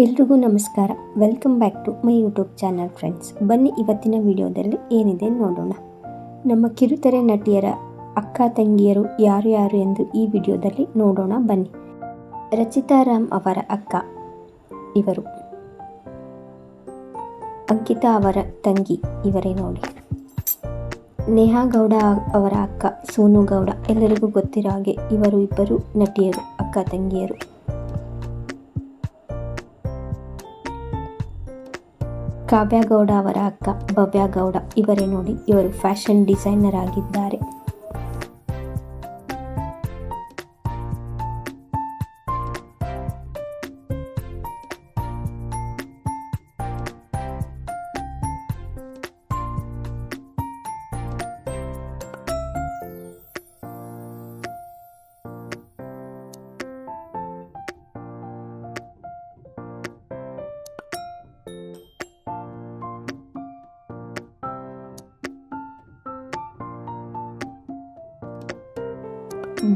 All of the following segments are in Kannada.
ಎಲ್ರಿಗೂ ನಮಸ್ಕಾರ. Welcome back to my YouTube channel friends. ಬನ್ನಿ ಇವತ್ತಿನ ವಿಡಿಯೋದಲ್ಲಿ ಏನಿದೆ ನೋಡೋಣ. ನಮ್ಮ ಕಿರುತೆರೆ ನಟಿಯರ ಅಕ್ಕ ತಂಗಿಯರು ಯಾರು ಯಾರು ಎಂದು ಈ ವಿಡಿಯೋದಲ್ಲಿ ನೋಡೋಣ ಬನ್ನಿ. ರಚಿತಾ ರಾಮ್ ಅವರ ಅಕ್ಕ ಇವರು, ಅಂಕಿತಾ ಅವರ ತಂಗಿ ಇವರೇ ನೋಡಿ. ನೇಹಾ ಗೌಡ ಅವರ ಅಕ್ಕ ಸೋನು ಗೌಡ, ಎಲ್ಲರಿಗೂ ಗೊತ್ತಿರೋ ಹಾಗೆ ಇವರು ಇಬ್ಬರು ನಟಿಯರು, ಅಕ್ಕ ತಂಗಿಯರು. ಕಾವ್ಯ ಗೌಡ ಅವರ ಅಕ್ಕ ಭವ್ಯ ಗೌಡ ಇವರೇ ನೋಡಿ, ಇವರು ಫ್ಯಾಷನ್ ಡಿಸೈನರ್ ಆಗಿದ್ದಾರೆ.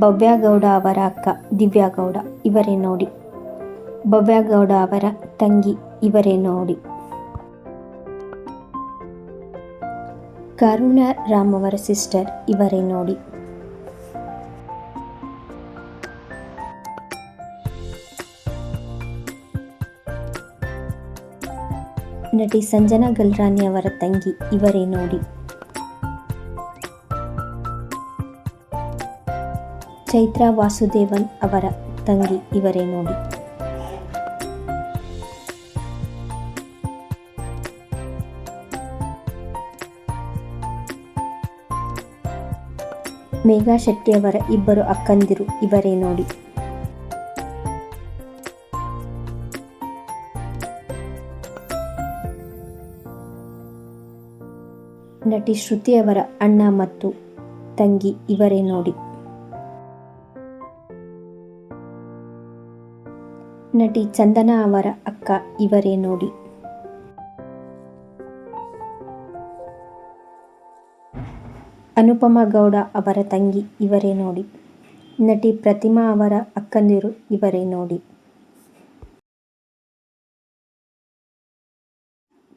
ಭವ್ಯ ಗೌಡ ಅವರ ಅಕ್ಕ ದಿವ್ಯಾ ಗೌಡ ಇವರೇ ನೋಡಿ. ಭವ್ಯ ಗೌಡ ಅವರ ತಂಗಿ ಇವರೇ ನೋಡಿ. ಕರುಣ ರಾಮ್ ಅವರ ಸಿಸ್ಟರ್ ಇವರೇ ನೋಡಿ. ನಟಿ ಸಂಜನಾ ಗಲ್ರಾನಿ ಅವರ ತಂಗಿ ಇವರೇ ನೋಡಿ. ಚೈತ್ರಾ ವಾಸುದೇವನ್ ಅವರ ತಂಗಿ ಇವರೇ ನೋಡಿ. ಮೇಘಾ ಶೆಟ್ಟಿ ಅವರ ಇಬ್ಬರು ಅಕ್ಕಂದಿರು ಇವರೇ ನೋಡಿ. ನಟಿ ಶ್ರುತಿ ಅವರ ಅಣ್ಣ ಮತ್ತು ತಂಗಿ ಇವರೇ ನೋಡಿ. ನಟಿ ಚಂದನಾ ಅವರ ಅಕ್ಕ ಇವರೇ ನೋಡಿ. ಅನುಪಮಾ ಗೌಡ ಅವರ ತಂಗಿ ಇವರೇ ನೋಡಿ. ನಟಿ ಪ್ರತಿಮಾ ಅವರ ಅಕ್ಕಂದಿರು ಇವರೇ ನೋಡಿ.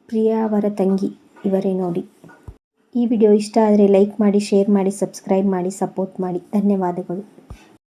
ಪ್ರಿಯಾ ಅವರ ತಂಗಿ ಇವರೇ ನೋಡಿ. ಈ ವಿಡಿಯೋ ಇಷ್ಟ ಆದರೆ ಲೈಕ್ ಮಾಡಿ, ಶೇರ್ ಮಾಡಿ, ಸಬ್ಸ್ಕ್ರೈಬ್ ಮಾಡಿ, ಸಪೋರ್ಟ್ ಮಾಡಿ. ಧನ್ಯವಾದಗಳು.